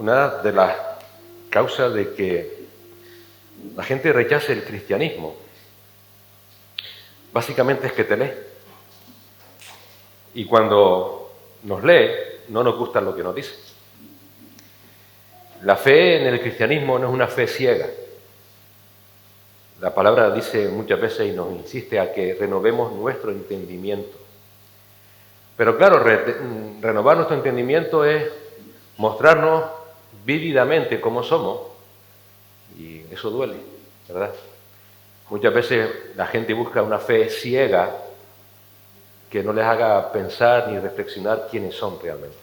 Una de las causas de que la gente rechace el cristianismo, básicamente es que te lee. Y cuando nos lee, no nos gusta lo que nos dice. La fe en el cristianismo no es una fe ciega. La palabra dice muchas veces y nos insiste a que renovemos nuestro entendimiento. Pero claro, renovar nuestro entendimiento es mostrarnos vívidamente cómo somos, y eso duele, ¿verdad? Muchas veces la gente busca una fe ciega que no les haga pensar ni reflexionar quiénes son realmente.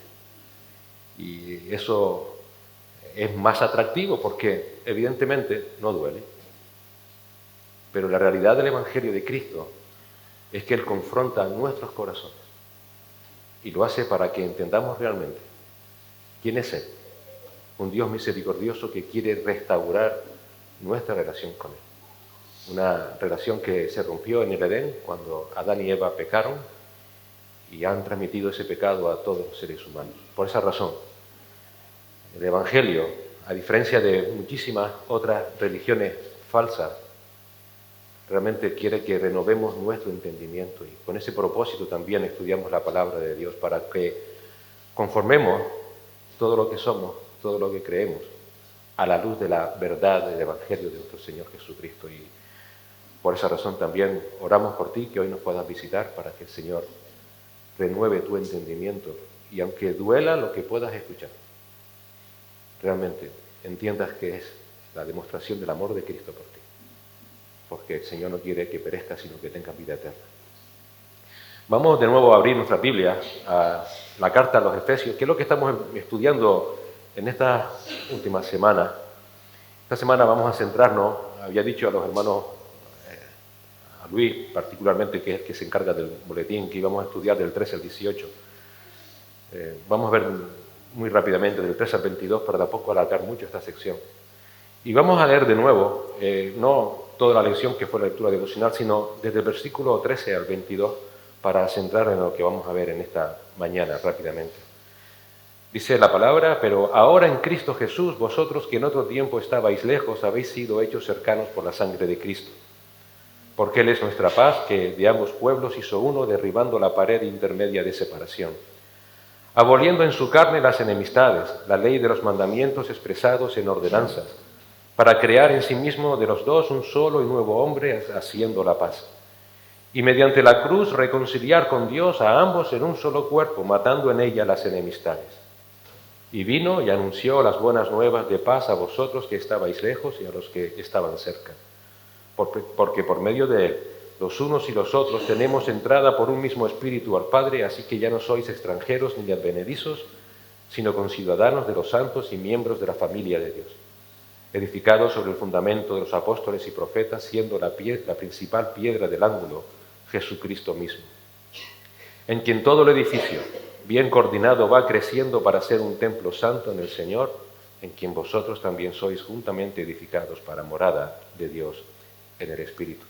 Y eso es más atractivo porque evidentemente no duele. Pero la realidad del Evangelio de Cristo es que Él confronta nuestros corazones y lo hace para que entendamos realmente quién es Él. Un Dios misericordioso que quiere restaurar nuestra relación con Él. Una relación que se rompió en el Edén cuando Adán y Eva pecaron y han transmitido ese pecado a todos los seres humanos. Por esa razón, el Evangelio, a diferencia de muchísimas otras religiones falsas, realmente quiere que renovemos nuestro entendimiento y con ese propósito también estudiamos la palabra de Dios para que conformemos todo lo que somos, todo lo que creemos, a la luz de la verdad del Evangelio de nuestro Señor Jesucristo. Y por esa razón también oramos por ti, que hoy nos puedas visitar para que el Señor renueve tu entendimiento y aunque duela lo que puedas escuchar, realmente entiendas que es la demostración del amor de Cristo por ti, porque el Señor no quiere que perezcas, sino que tengas vida eterna. Vamos de nuevo a abrir nuestra Biblia, a la carta a los Efesios, que es lo que estamos estudiando en esta última semana. Esta semana vamos a centrarnos, había dicho a los hermanos, a Luis particularmente, que es el que se encarga del boletín, que íbamos a estudiar del 13 al 18. Vamos a ver muy rápidamente del 13 al 22 para tampoco alargar mucho esta sección. Y vamos a leer de nuevo, no toda la lección que fue la lectura devocional, sino desde el versículo 13 al 22 para centrar en lo que vamos a ver en esta mañana rápidamente. Dice la palabra: pero ahora en Cristo Jesús, vosotros que en otro tiempo estabais lejos, habéis sido hechos cercanos por la sangre de Cristo. Porque Él es nuestra paz, que de ambos pueblos hizo uno, derribando la pared intermedia de separación, aboliendo en su carne las enemistades, la ley de los mandamientos expresados en ordenanzas, para crear en sí mismo de los dos un solo y nuevo hombre, haciendo la paz. Y mediante la cruz reconciliar con Dios a ambos en un solo cuerpo, matando en ella las enemistades. Y vino y anunció las buenas nuevas de paz a vosotros que estabais lejos y a los que estaban cerca. Porque por medio de Él, los unos y los otros, tenemos entrada por un mismo espíritu al Padre, así que ya no sois extranjeros ni advenedizos, sino conciudadanos de los santos y miembros de la familia de Dios, edificados sobre el fundamento de los apóstoles y profetas, siendo la principal piedra del ángulo, Jesucristo mismo, en quien todo el edificio, bien coordinado, va creciendo para ser un templo santo en el Señor, en quien vosotros también sois juntamente edificados para morada de Dios en el Espíritu.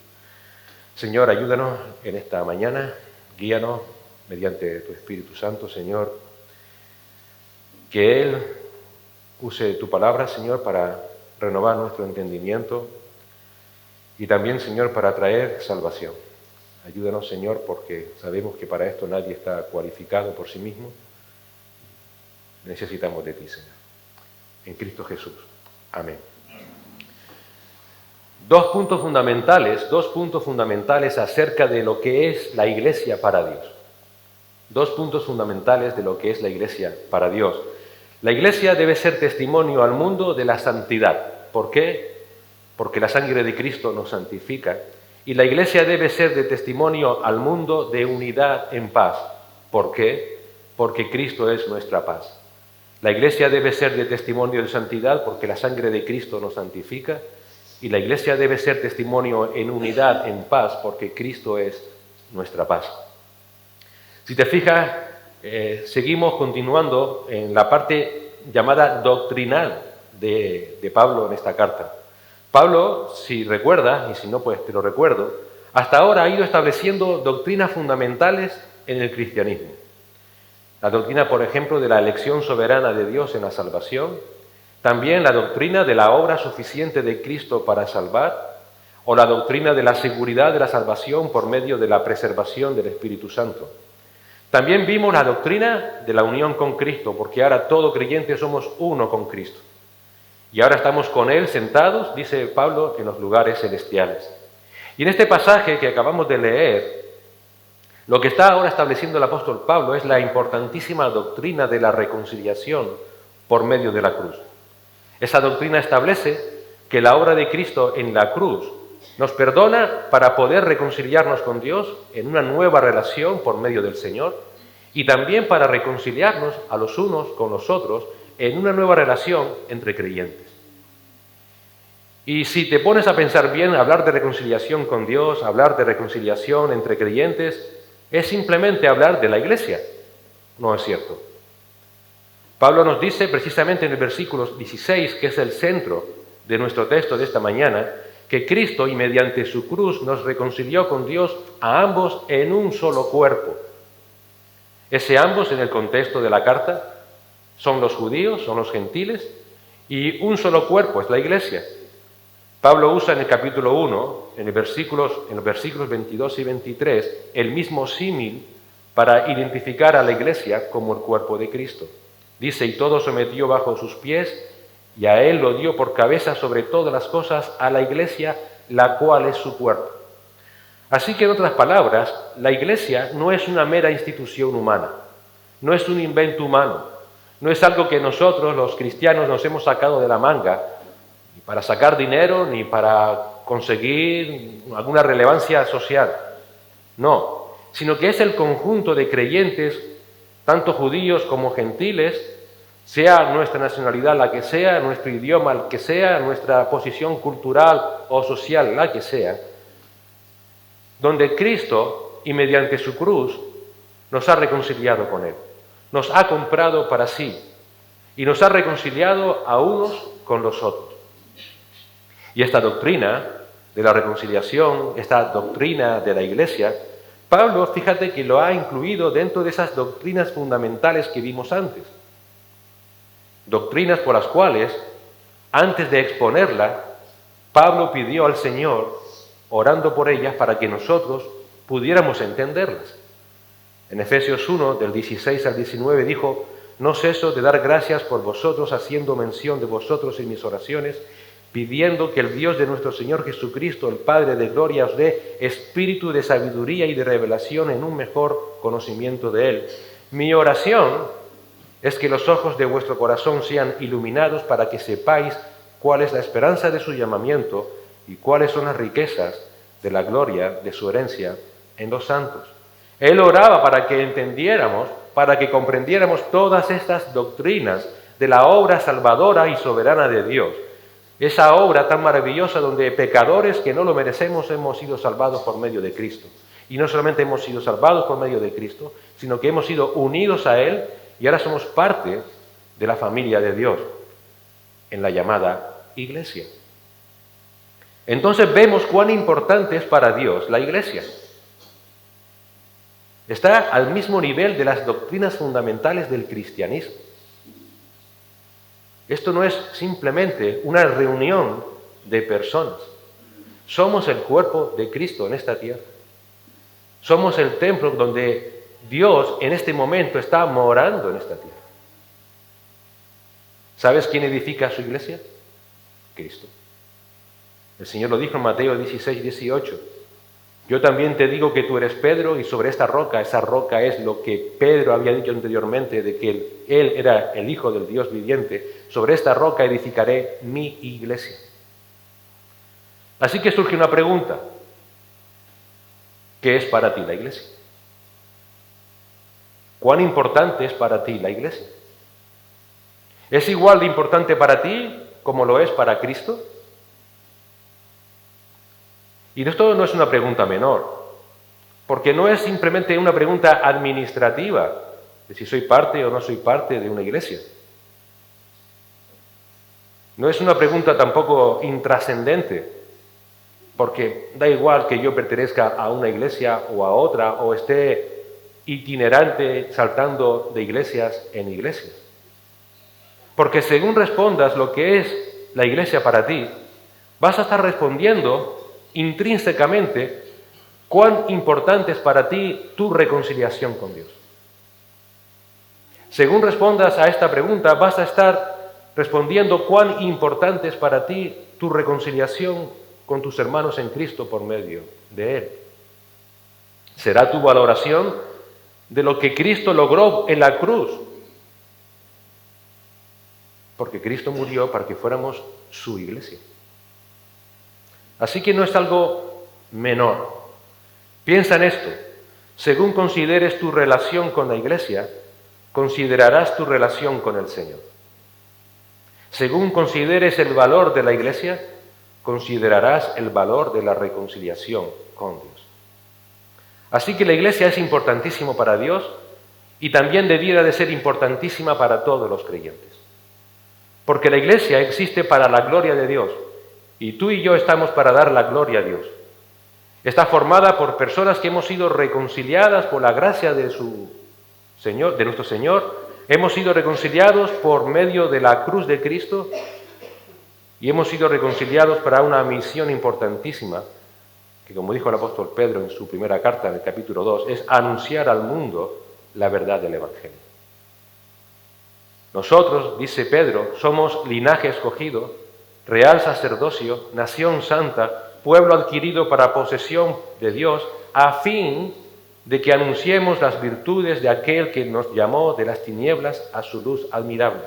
Señor, ayúdanos en esta mañana, guíanos mediante tu Espíritu Santo, Señor, que Él use tu palabra, Señor, para renovar nuestro entendimiento y también, Señor, para traer salvación. Ayúdanos, Señor, porque sabemos que para esto nadie está cualificado por sí mismo. Necesitamos de ti, Señor. En Cristo Jesús. Amén. Dos puntos fundamentales acerca de lo que es la iglesia para Dios. Dos puntos fundamentales de lo que es la iglesia para Dios. La iglesia debe ser testimonio al mundo de la santidad. ¿Por qué? Porque la sangre de Cristo nos santifica. Y la iglesia debe ser de testimonio al mundo de unidad en paz. ¿Por qué? Porque Cristo es nuestra paz. La iglesia debe ser de testimonio de santidad porque la sangre de Cristo nos santifica. Y la iglesia debe ser testimonio en unidad, en paz, porque Cristo es nuestra paz. Si te fijas, seguimos continuando en la parte llamada doctrinal de Pablo en esta carta. Pablo, si recuerdas, y si no, pues te lo recuerdo, hasta ahora ha ido estableciendo doctrinas fundamentales en el cristianismo. La doctrina, por ejemplo, de la elección soberana de Dios en la salvación, También la doctrina de la obra suficiente de Cristo para salvar, o la doctrina de la seguridad de la salvación por medio de la preservación del Espíritu Santo. También vimos la doctrina de la unión con Cristo, porque ahora todo creyente somos uno con Cristo. Y ahora estamos con Él sentados, dice Pablo, en los lugares celestiales. Y en este pasaje que acabamos de leer, lo que está ahora estableciendo el apóstol Pablo es la importantísima doctrina de la reconciliación por medio de la cruz. Esa doctrina establece que la obra de Cristo en la cruz nos perdona para poder reconciliarnos con Dios en una nueva relación por medio del Señor y también para reconciliarnos a los unos con los otros en una nueva relación entre creyentes. Y si te pones a pensar bien, hablar de reconciliación con Dios, hablar de reconciliación entre creyentes, es simplemente hablar de la Iglesia. No es cierto. Pablo nos dice precisamente en el versículo 16, que es el centro de nuestro texto de esta mañana, que Cristo, y mediante su cruz, nos reconcilió con Dios a ambos en un solo cuerpo. Ese ambos, en el contexto de la carta, son los judíos, son los gentiles, y un solo cuerpo es la Iglesia. Pablo usa en el capítulo 1, en los versículos 22 y 23, el mismo símil para identificar a la Iglesia como el cuerpo de Cristo. Dice, y todo sometió bajo sus pies, y a Él lo dio por cabeza sobre todas las cosas a la Iglesia, la cual es su cuerpo. Así que, en otras palabras, la Iglesia no es una mera institución humana, no es un invento humano, no es algo que nosotros, los cristianos, nos hemos sacado de la manga, ni para sacar dinero, ni para conseguir alguna relevancia social. No, sino que es el conjunto de creyentes, tanto judíos como gentiles, sea nuestra nacionalidad la que sea, nuestro idioma el que sea, nuestra posición cultural o social la que sea, donde Cristo, y mediante su cruz, nos ha reconciliado con Él, nos ha comprado para sí y nos ha reconciliado a unos con los otros. Y esta doctrina de la reconciliación, esta doctrina de la Iglesia, Pablo, fíjate que lo ha incluido dentro de esas doctrinas fundamentales que vimos antes. Doctrinas por las cuales, antes de exponerla, Pablo pidió al Señor, orando por ellas, para que nosotros pudiéramos entenderlas. En Efesios 1, del 16 al 19, dijo, no ceso de dar gracias por vosotros, haciendo mención de vosotros en mis oraciones, pidiendo que el Dios de nuestro Señor Jesucristo, el Padre de gloria, os dé espíritu de sabiduría y de revelación en un mejor conocimiento de Él. Mi oración es que los ojos de vuestro corazón sean iluminados para que sepáis cuál es la esperanza de su llamamiento y cuáles son las riquezas de la gloria de su herencia en los santos. Él oraba para que entendiéramos, para que comprendiéramos todas estas doctrinas de la obra salvadora y soberana de Dios. Esa obra tan maravillosa donde pecadores que no lo merecemos hemos sido salvados por medio de Cristo. Y no solamente hemos sido salvados por medio de Cristo, sino que hemos sido unidos a Él y ahora somos parte de la familia de Dios en la llamada Iglesia. Entonces vemos cuán importante es para Dios la Iglesia. Está al mismo nivel de las doctrinas fundamentales del cristianismo. Esto no es simplemente una reunión de personas. Somos el cuerpo de Cristo en esta tierra. Somos el templo donde Dios en este momento está morando en esta tierra. ¿Sabes quién edifica su iglesia? Cristo. El Señor lo dijo en Mateo 16, 18. Yo también te digo que tú eres Pedro y sobre esta roca, esa roca es lo que Pedro había dicho anteriormente de que él era el Hijo del Dios viviente, sobre esta roca edificaré mi iglesia. Así que surge una pregunta. ¿Qué es para ti la iglesia? ¿Cuán importante es para ti la iglesia? ¿Es igual de importante para ti como lo es para Cristo? Y esto no es una pregunta menor, porque no es simplemente una pregunta administrativa de si soy parte o no soy parte de una iglesia. No es una pregunta tampoco intrascendente, porque da igual que yo pertenezca a una iglesia o a otra, o esté itinerante saltando de iglesias en iglesias. Porque según respondas lo que es la iglesia para ti, vas a estar respondiendo intrínsecamente cuán importante es para ti tu reconciliación con Dios. Según respondas a esta pregunta, vas a estar respondiendo cuán importante es para ti tu reconciliación con tus hermanos en Cristo por medio de Él. Será tu valoración de lo que Cristo logró en la cruz, porque Cristo murió para que fuéramos su iglesia. Así que no es algo menor. Piensa en esto. Según consideres tu relación con la iglesia, considerarás tu relación con el Señor. Según consideres el valor de la iglesia, considerarás el valor de la reconciliación con Dios. Así que la iglesia es importantísimo para Dios y también debiera de ser importantísima para todos los creyentes. Porque la iglesia existe para la gloria de Dios y tú y yo estamos para dar la gloria a Dios. Está formada por personas que hemos sido reconciliadas por la gracia de nuestro Señor. Hemos sido reconciliados por medio de la cruz de Cristo y hemos sido reconciliados para una misión importantísima que, como dijo el apóstol Pedro en su primera carta, en el capítulo 2, es anunciar al mundo la verdad del Evangelio. Nosotros, dice Pedro, somos linaje escogido, real sacerdocio, nación santa, pueblo adquirido para posesión de Dios, a fin de que anunciemos las virtudes de aquel que nos llamó de las tinieblas a su luz admirable.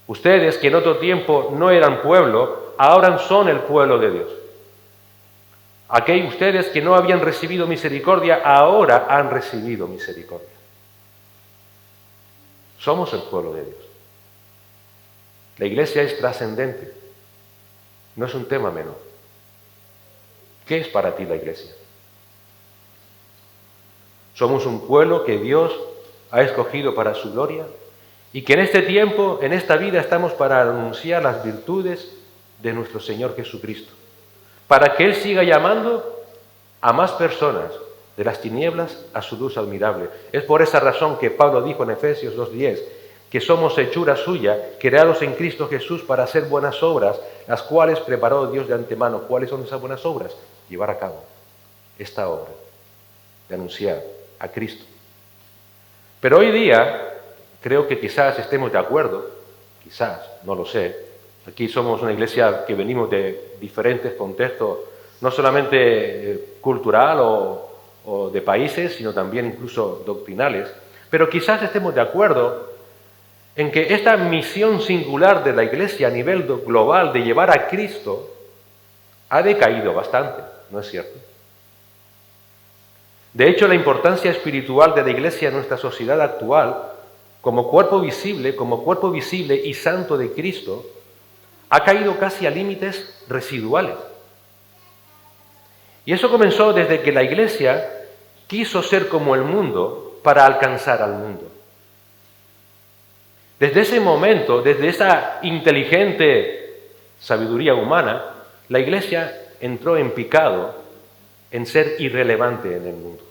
Ustedes, que en otro tiempo no eran pueblo, ahora son el pueblo de Dios. Aquellos ustedes que no habían recibido misericordia, ahora han recibido misericordia. Somos el pueblo de Dios. La iglesia es trascendente. No es un tema menor. ¿Qué es para ti la iglesia? Somos un pueblo que Dios ha escogido para su gloria y que en este tiempo, en esta vida, estamos para anunciar las virtudes de nuestro Señor Jesucristo, para que Él siga llamando a más personas de las tinieblas a su luz admirable. Es por esa razón que Pablo dijo en Efesios 2:10 que somos hechura suya, creados en Cristo Jesús para hacer buenas obras, las cuales preparó Dios de antemano. ¿Cuáles son esas buenas obras? Llevar a cabo esta obra de anunciar a Cristo. Pero hoy día, creo que quizás estemos de acuerdo, quizás, no lo sé. Aquí somos una iglesia que venimos de diferentes contextos, no solamente cultural o de países, sino también incluso doctrinales. Pero quizás estemos de acuerdo en que esta misión singular de la iglesia a nivel global de llevar a Cristo ha decaído bastante, ¿no es cierto? De hecho, la importancia espiritual de la iglesia en nuestra sociedad actual, como cuerpo visible y santo de Cristo, ha caído casi a límites residuales. Y eso comenzó desde que la iglesia quiso ser como el mundo para alcanzar al mundo. Desde ese momento, desde esa inteligente sabiduría humana, la iglesia entró en picado en ser irrelevante en el mundo.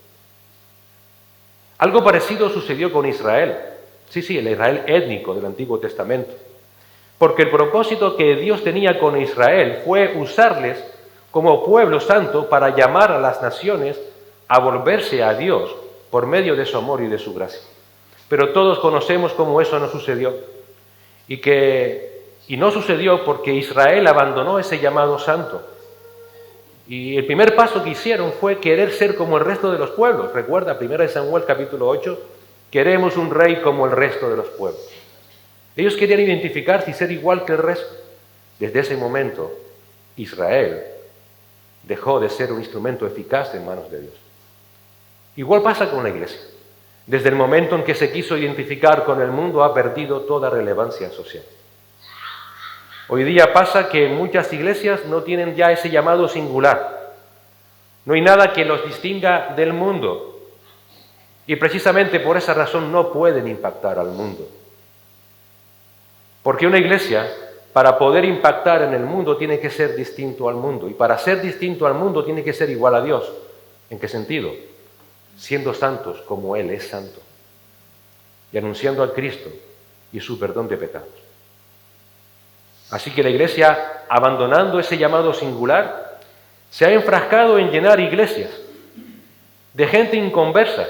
Algo parecido sucedió con Israel. Sí, el Israel étnico del Antiguo Testamento. Porque el propósito que Dios tenía con Israel fue usarles como pueblo santo para llamar a las naciones a volverse a Dios por medio de su amor y de su gracia. Pero todos conocemos cómo eso no sucedió. Y no sucedió porque Israel abandonó ese llamado santo. Y el primer paso que hicieron fue querer ser como el resto de los pueblos. Recuerda, 1 Samuel capítulo 8, queremos un rey como el resto de los pueblos. Ellos querían identificarse y ser igual que el resto. Desde ese momento, Israel dejó de ser un instrumento eficaz en manos de Dios. Igual pasa con la iglesia. Desde el momento en que se quiso identificar con el mundo, ha perdido toda relevancia social. Hoy día pasa que muchas iglesias no tienen ya ese llamado singular. No hay nada que los distinga del mundo. Y precisamente por esa razón no pueden impactar al mundo. Porque una iglesia, para poder impactar en el mundo, tiene que ser distinto al mundo. Y para ser distinto al mundo, tiene que ser igual a Dios. ¿En qué sentido? Siendo santos como Él es santo. Y anunciando a Cristo y su perdón de pecados. Así que la Iglesia, abandonando ese llamado singular, se ha enfrascado en llenar iglesias de gente inconversa,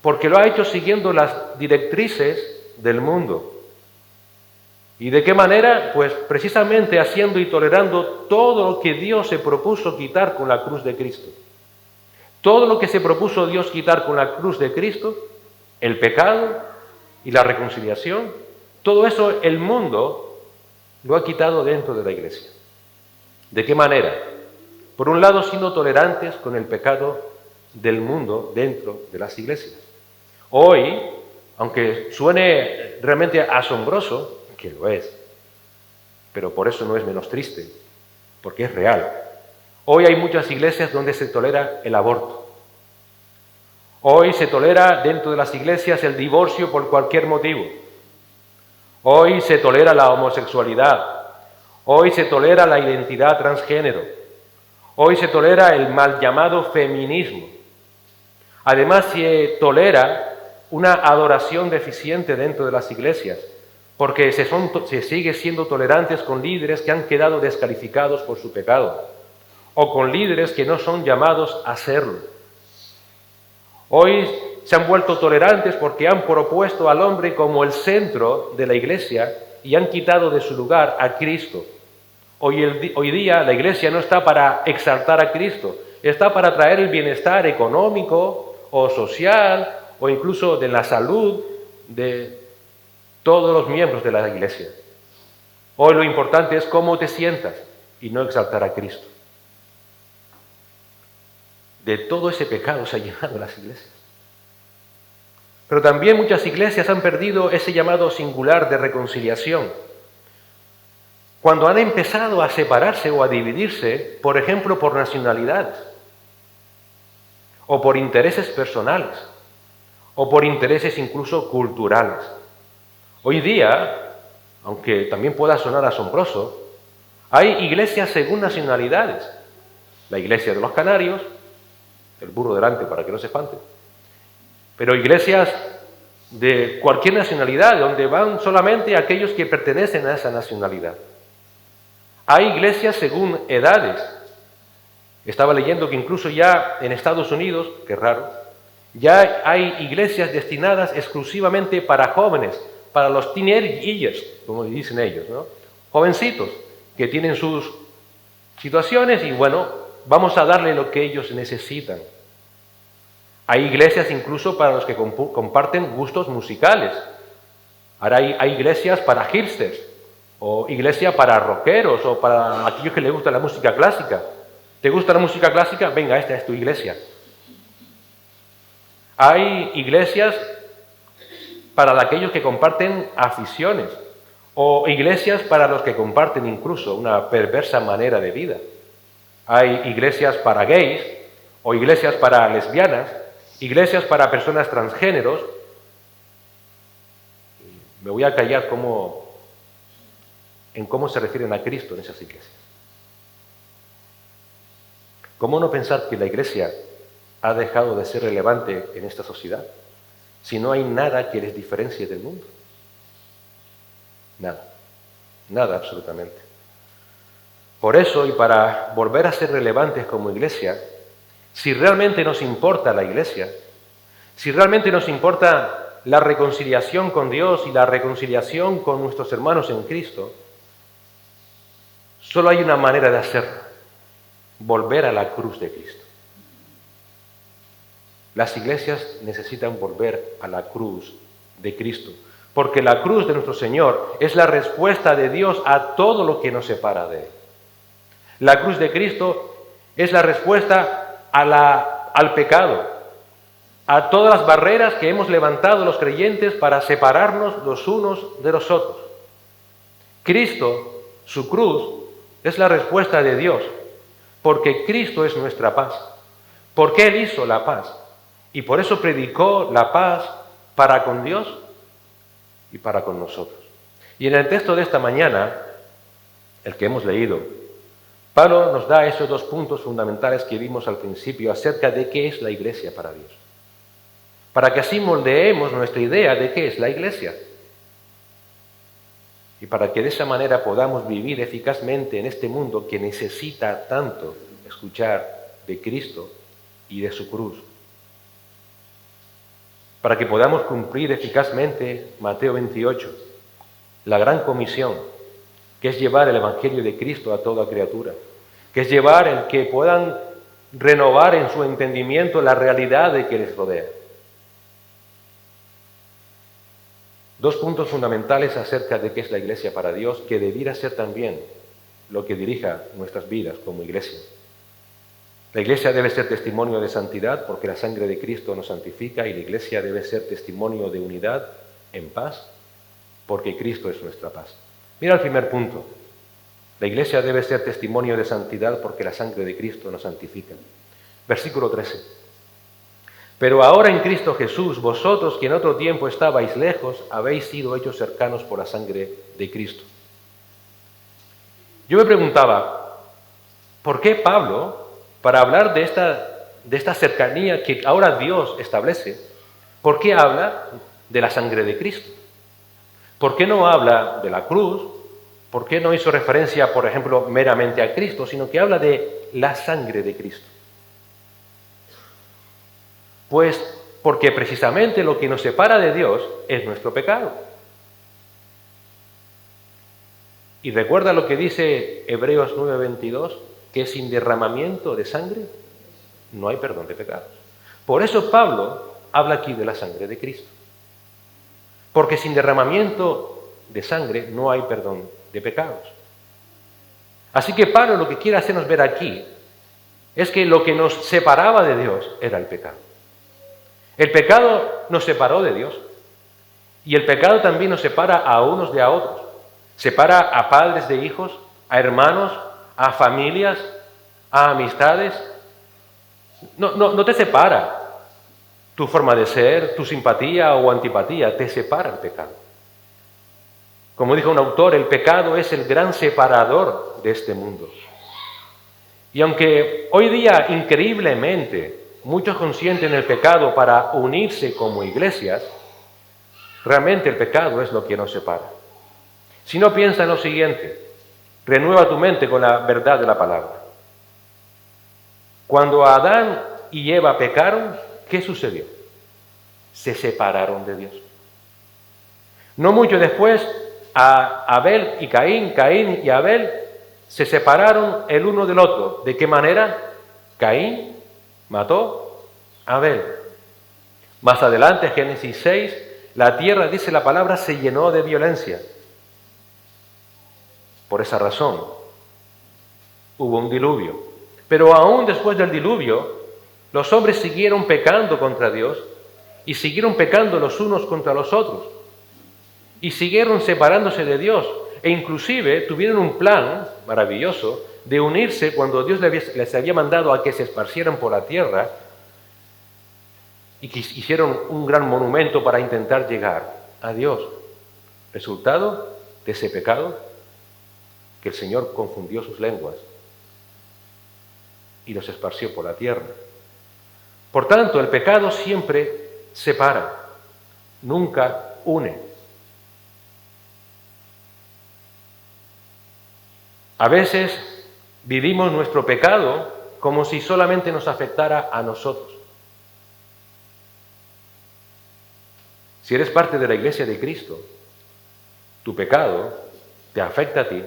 porque lo ha hecho siguiendo las directrices del mundo. ¿Y de qué manera? Pues precisamente haciendo y tolerando todo lo que Dios se propuso quitar con la cruz de Cristo. Todo lo que se propuso Dios quitar con la cruz de Cristo, el pecado y la reconciliación, todo eso el mundo lo ha quitado dentro de la Iglesia. ¿De qué manera? Por un lado, siendo tolerantes con el pecado del mundo dentro de las iglesias. Hoy, aunque suene realmente asombroso, que lo es, pero por eso no es menos triste, porque es real. Hoy hay muchas iglesias donde se tolera el aborto. Hoy se tolera dentro de las iglesias el divorcio por cualquier motivo. Hoy se tolera la homosexualidad. Hoy se tolera la identidad transgénero. Hoy se tolera el mal llamado feminismo. Además se tolera una adoración deficiente dentro de las iglesias, porque se sigue siendo tolerantes con líderes que han quedado descalificados por su pecado, o con líderes que no son llamados a serlo. Hoy se han vuelto tolerantes porque han propuesto al hombre como el centro de la iglesia y han quitado de su lugar a Cristo. Hoy día la iglesia no está para exaltar a Cristo, está para traer el bienestar económico o social o incluso de la salud de todos los miembros de la iglesia. Hoy lo importante es cómo te sientas y no exaltar a Cristo. De todo ese pecado se ha llenado las iglesias. Pero también muchas iglesias han perdido ese llamado singular de reconciliación. Cuando han empezado a separarse o a dividirse, por ejemplo, por nacionalidades, o por intereses personales, o por intereses incluso culturales. Hoy día, aunque también pueda sonar asombroso, hay iglesias según nacionalidades. La iglesia de los canarios, el burro delante para que no se espante, pero iglesias de cualquier nacionalidad, donde van solamente aquellos que pertenecen a esa nacionalidad. Hay iglesias según edades. Estaba leyendo que incluso ya en Estados Unidos, qué raro, ya hay iglesias destinadas exclusivamente para jóvenes, para los teenagers, como dicen ellos, ¿no? Jovencitos que tienen sus situaciones y bueno, vamos a darle lo que ellos necesitan. Hay iglesias incluso para los que comparten gustos musicales. Ahora hay iglesias para hipsters, o iglesia para rockeros, o para aquellos que les gusta la música clásica. ¿Te gusta la música clásica? Venga, esta es tu iglesia. Hay iglesias para aquellos que comparten aficiones, o iglesias para los que comparten incluso una perversa manera de vida. Hay iglesias para gays, o iglesias para lesbianas, iglesias para personas transgéneros. Me voy a callar en cómo se refieren a Cristo en esas iglesias. ¿Cómo no pensar que la iglesia ha dejado de ser relevante en esta sociedad si no hay nada que les diferencie del mundo? Nada, nada absolutamente. Por eso, y para volver a ser relevantes como iglesia, si realmente nos importa la iglesia, si realmente nos importa la reconciliación con Dios y la reconciliación con nuestros hermanos en Cristo, solo hay una manera de hacerlo: volver a la cruz de Cristo. Las iglesias necesitan volver a la cruz de Cristo, porque la cruz de nuestro Señor es la respuesta de Dios a todo lo que nos separa de Él. La cruz de Cristo es la respuesta al pecado, a todas las barreras que hemos levantado los creyentes para separarnos los unos de los otros. Cristo, su cruz, es la respuesta de Dios, porque Cristo es nuestra paz, porque Él hizo la paz, y por eso predicó la paz para con Dios y para con nosotros. Y en el texto de esta mañana, el que hemos leído, Pablo nos da esos dos puntos fundamentales que vimos al principio acerca de qué es la iglesia para Dios. para que así moldeemos nuestra idea de qué es la Iglesia. Y para que de esa manera podamos vivir eficazmente en este mundo que necesita tanto escuchar de Cristo y de su cruz. Para que podamos cumplir eficazmente Mateo 28, la gran comisión, que es llevar el Evangelio de Cristo a toda criatura, que es llevar el que puedan renovar en su entendimiento la realidad de que les rodea. Dos puntos fundamentales acerca de qué es la Iglesia para Dios, que debiera ser también lo que dirija nuestras vidas como Iglesia. La Iglesia debe ser testimonio de santidad porque la sangre de Cristo nos santifica, y la Iglesia debe ser testimonio de unidad en paz porque Cristo es nuestra paz. Mira el primer punto. La Iglesia debe ser testimonio de santidad porque la sangre de Cristo nos santifica. Versículo 13. Pero ahora en Cristo Jesús, vosotros que en otro tiempo estabais lejos, habéis sido hechos cercanos por la sangre de Cristo. Yo me preguntaba, ¿por qué Pablo, para hablar de esta cercanía que ahora Dios establece, por qué habla de la sangre de Cristo? ¿Por qué no habla de la cruz? ¿Por qué no hizo referencia, por ejemplo, meramente a Cristo, sino que habla de la sangre de Cristo? Pues porque precisamente lo que nos separa de Dios es nuestro pecado. Y recuerda lo que dice Hebreos 9:22, que sin derramamiento de sangre no hay perdón de pecados. Por eso Pablo habla aquí de la sangre de Cristo. Porque sin derramamiento de sangre no hay perdón de pecados. Así que Pablo lo que quiere hacernos ver aquí es que lo que nos separaba de Dios era el pecado. El pecado nos separó de Dios, y el pecado también nos separa a unos de a otros. Separa a padres de hijos, a hermanos, a familias, a amistades. No te separa tu forma de ser, tu simpatía o antipatía, te separa el pecado. Como dijo un autor, el pecado es el gran separador de este mundo. Y aunque hoy día, increíblemente, muchos consienten el pecado para unirse como iglesias, realmente el pecado es lo que nos separa. Si no, piensa en lo siguiente, renueva tu mente con la verdad de la palabra. Cuando Adán y Eva pecaron, ¿qué sucedió? Se separaron de Dios. No mucho después, a Abel y Caín y Abel se separaron el uno del otro. ¿De qué manera? Caín mató a Abel. Más adelante, Génesis 6, la tierra, dice la palabra, se llenó de violencia. Por esa razón, hubo un diluvio. Pero aún después del diluvio, los hombres siguieron pecando contra Dios y siguieron pecando los unos contra los otros. Y siguieron separándose de Dios. E inclusive tuvieron un plan maravilloso de unirse cuando Dios les había mandado a que se esparcieran por la tierra, y que hicieron un gran monumento para intentar llegar a Dios. Resultado de ese pecado, que el Señor confundió sus lenguas y los esparció por la tierra. Por tanto, el pecado siempre separa, nunca une. A veces vivimos nuestro pecado como si solamente nos afectara a nosotros. Si eres parte de la Iglesia de Cristo, tu pecado te afecta a ti,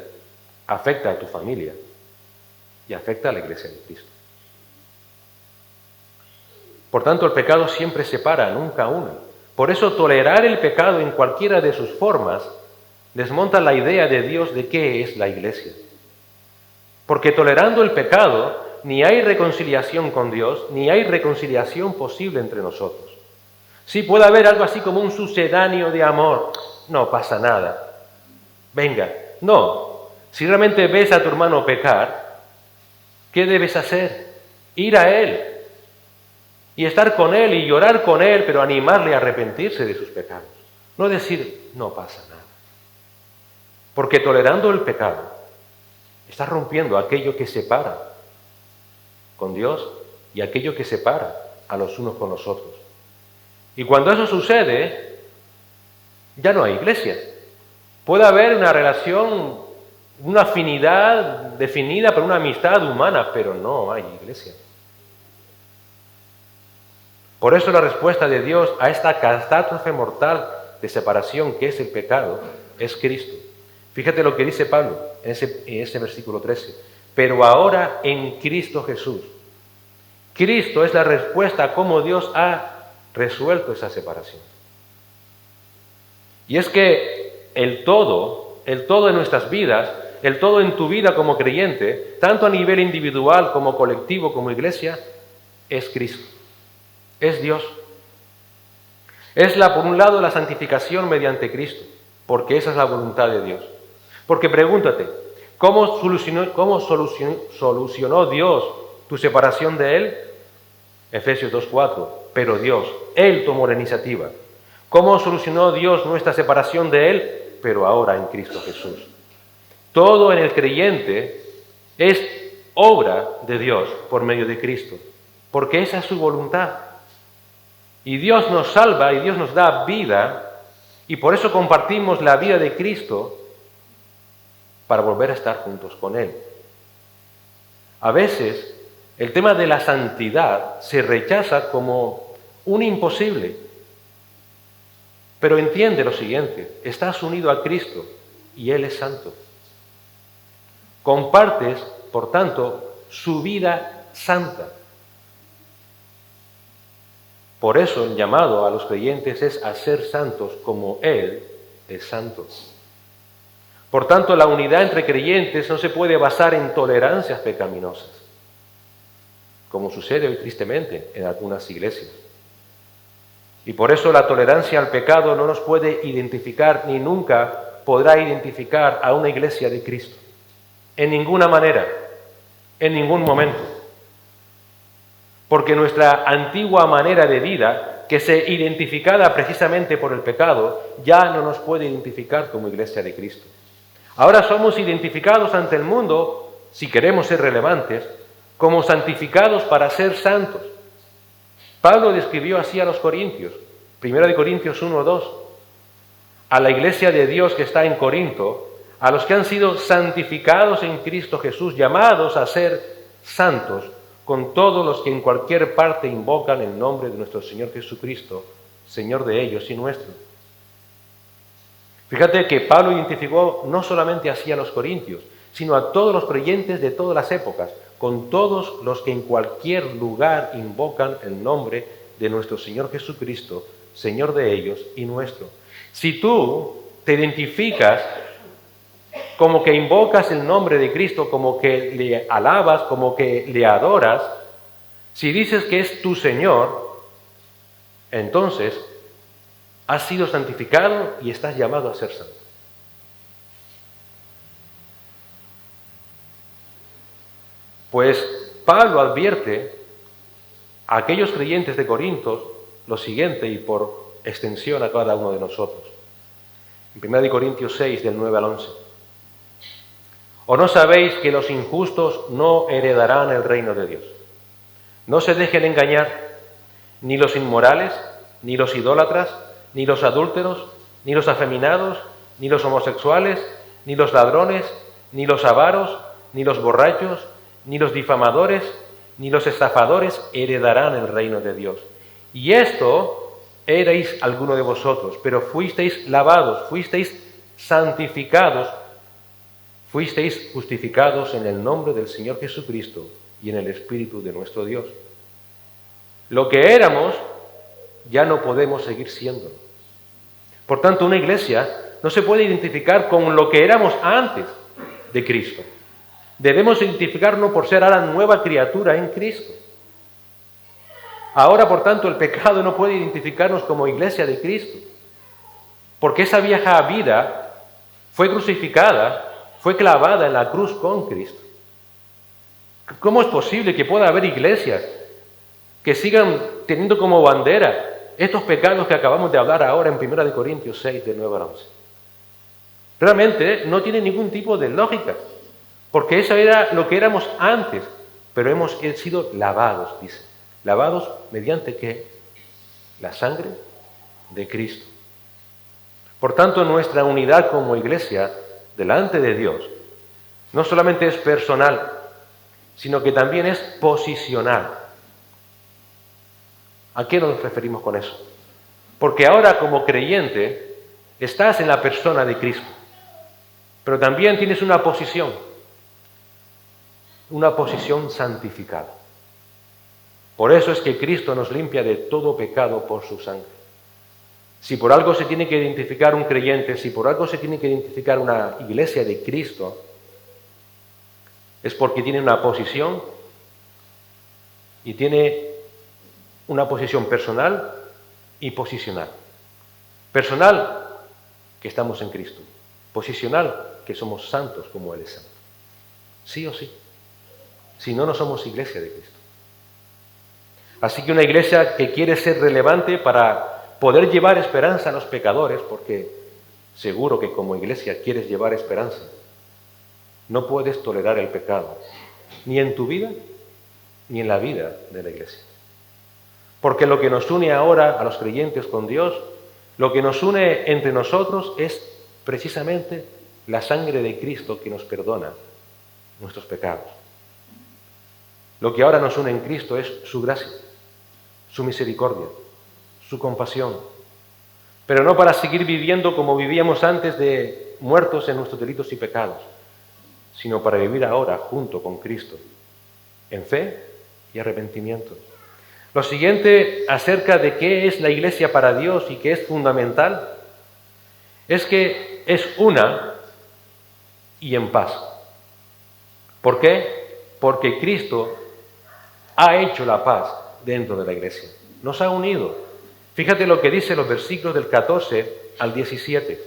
afecta a tu familia y afecta a la Iglesia de Cristo. Por tanto, el pecado siempre separa, nunca une. Por eso tolerar el pecado en cualquiera de sus formas desmonta la idea de Dios de qué es la Iglesia. Porque tolerando el pecado, ni hay reconciliación con Dios, ni hay reconciliación posible entre nosotros. Sí, puede haber algo así como un sucedáneo de amor. No pasa nada. Venga, no. Si realmente ves a tu hermano pecar, ¿qué debes hacer? Ir a él y estar con él y llorar con él, pero animarle a arrepentirse de sus pecados. No decir, no pasa nada. Porque tolerando el pecado, estás rompiendo aquello que separa con Dios y aquello que separa a los unos con los otros. Y cuando eso sucede, ya no hay iglesia. Puede haber una relación, una afinidad definida por una amistad humana, pero no hay iglesia. Por eso la respuesta de Dios a esta catástrofe mortal de separación que es el pecado es Cristo. Fíjate lo que dice Pablo en ese versículo 13. Pero ahora en Cristo Jesús. Cristo es la respuesta a cómo Dios ha resuelto esa separación. Y es que el todo en nuestras vidas, el todo en tu vida como creyente, tanto a nivel individual como colectivo, como iglesia, es Cristo. Es Dios. Es por un lado la santificación mediante Cristo, porque esa es la voluntad de Dios. Porque pregúntate, ¿cómo solucionó Dios tu separación de Él? Efesios 2:4, pero Dios, Él tomó la iniciativa. ¿Cómo solucionó Dios nuestra separación de Él? Pero ahora en Cristo Jesús. Todo en el creyente es obra de Dios por medio de Cristo, porque esa es su voluntad. Y Dios nos salva y Dios nos da vida, y por eso compartimos la vida de Cristo para volver a estar juntos con Él. A veces el tema de la santidad se rechaza como un imposible. Pero entiende lo siguiente, estás unido a Cristo y Él es santo. Compartes, por tanto, su vida santa. Por eso el llamado a los creyentes es a ser santos como Él es santo. Por tanto, la unidad entre creyentes no se puede basar en tolerancias pecaminosas, como sucede hoy tristemente en algunas iglesias. Y por eso la tolerancia al pecado no nos puede identificar ni nunca podrá identificar a una iglesia de Cristo. En ninguna manera, en ningún momento. Porque nuestra antigua manera de vida, que se identificada precisamente por el pecado, ya no nos puede identificar como iglesia de Cristo. Ahora somos identificados ante el mundo, si queremos ser relevantes, como santificados para ser santos. Pablo describió así a los corintios, 1 Corintios 1:2, a la iglesia de Dios que está en Corinto, a los que han sido santificados en Cristo Jesús, llamados a ser santos, con todos los que en cualquier parte invocan el nombre de nuestro Señor Jesucristo, Señor de ellos y nuestro. Fíjate que Pablo identificó no solamente así a los corintios, sino a todos los creyentes de todas las épocas, con todos los que en cualquier lugar invocan el nombre de nuestro Señor Jesucristo, Señor de ellos y nuestro. Si tú te identificas como que invocas el nombre de Cristo, como que le alabas, como que le adoras, si dices que es tu Señor, entonces has sido santificado y estás llamado a ser santo. Pues Pablo advierte a aquellos creyentes de Corinto lo siguiente, y por extensión a cada uno de nosotros. En 1 Corintios 6, del 9 al 11. ¿O no sabéis que los injustos no heredarán el reino de Dios? No se dejen engañar, ni los inmorales, ni los idólatras, ni los adúlteros, ni los afeminados, ni los homosexuales, ni los ladrones, ni los avaros, ni los borrachos, ni los difamadores, ni los estafadores heredarán el reino de Dios. Y esto erais alguno de vosotros, pero fuisteis lavados, fuisteis santificados, fuisteis justificados en el nombre del Señor Jesucristo y en el Espíritu de nuestro Dios. Lo que éramos, ya no podemos seguir siendo. Por tanto, una iglesia no se puede identificar con lo que éramos antes de Cristo. Debemos identificarnos por ser ahora nueva criatura en Cristo. Ahora, por tanto, el pecado no puede identificarnos como iglesia de Cristo, porque esa vieja vida fue crucificada, fue clavada en la cruz con Cristo. ¿Cómo es posible que pueda haber iglesias que sigan teniendo como bandera estos pecados que acabamos de hablar ahora en 1 Corintios 6, del 9 al 11? Realmente no tiene ningún tipo de lógica, porque eso era lo que éramos antes, pero hemos sido lavados, dice. ¿Lavados mediante qué? la sangre de Cristo. Por tanto, nuestra unidad como iglesia delante de Dios no solamente es personal, sino que también es posicional. ¿A qué nos referimos con eso? Porque ahora como creyente estás en la persona de Cristo, pero también tienes una posición santificada. Por eso es que Cristo nos limpia de todo pecado por su sangre. Si por algo se tiene que identificar un creyente, si por algo se tiene que identificar una iglesia de Cristo, es porque tiene una posición y tiene una posición personal y posicional. Personal, que estamos en Cristo. Posicional, que somos santos como Él es santo. Sí o sí. Si no, no somos iglesia de Cristo. Así que una iglesia que quiere ser relevante para poder llevar esperanza a los pecadores, porque seguro que como iglesia quieres llevar esperanza, no puedes tolerar el pecado, ni en tu vida, ni en la vida de la iglesia. Porque lo que nos une ahora a los creyentes con Dios, lo que nos une entre nosotros es precisamente la sangre de Cristo que nos perdona nuestros pecados. Lo que ahora nos une en Cristo es su gracia, su misericordia, su compasión, pero no para seguir viviendo como vivíamos antes de muertos en nuestros delitos y pecados, sino para vivir ahora junto con Cristo, en fe y arrepentimiento. Lo siguiente acerca de qué es la iglesia para Dios y qué es fundamental, es que es una y en paz. ¿Por qué? Porque Cristo ha hecho la paz dentro de la iglesia. Nos ha unido. Fíjate lo que dice los versículos del 14 al 17.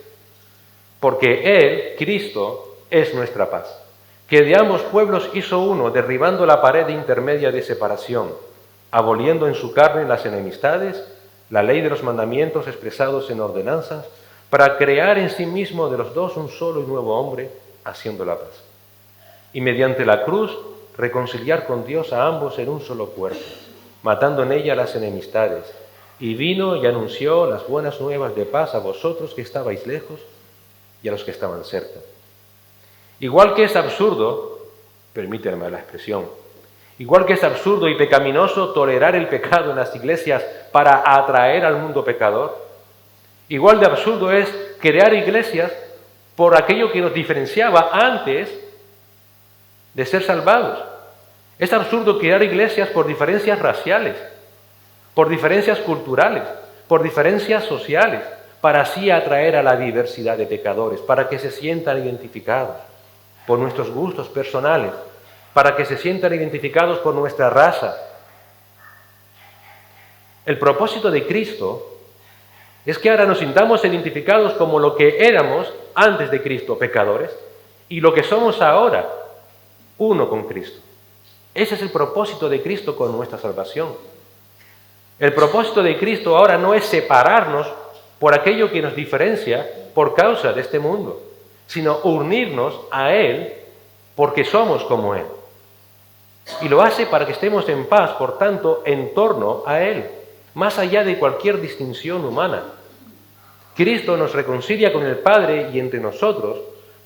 Porque Él, Cristo, es nuestra paz, que de ambos pueblos hizo uno, derribando la pared intermedia de separación, aboliendo en su carne las enemistades, la ley de los mandamientos expresados en ordenanzas, para crear en sí mismo de los dos un solo y nuevo hombre, haciendo la paz. Y mediante la cruz reconciliar con Dios a ambos en un solo cuerpo, matando en ella las enemistades. Y vino y anunció las buenas nuevas de paz a vosotros que estabais lejos y a los que estaban cerca. Igual que es absurdo, permítanme la expresión, igual que es absurdo y pecaminoso tolerar el pecado en las iglesias para atraer al mundo pecador, igual de absurdo es crear iglesias por aquello que nos diferenciaba antes de ser salvados. Es absurdo crear iglesias por diferencias raciales, por diferencias culturales, por diferencias sociales, para así atraer a la diversidad de pecadores, para que se sientan identificados por nuestros gustos personales, para que se sientan identificados por nuestra raza. El propósito de Cristo es que ahora nos sintamos identificados como lo que éramos antes de Cristo, pecadores, y lo que somos ahora, uno con Cristo. Ese es el propósito de Cristo con nuestra salvación. El propósito de Cristo ahora no es separarnos por aquello que nos diferencia por causa de este mundo, sino unirnos a Él porque somos como Él. Y lo hace para que estemos en paz, por tanto, en torno a Él, más allá de cualquier distinción humana. Cristo nos reconcilia con el Padre y entre nosotros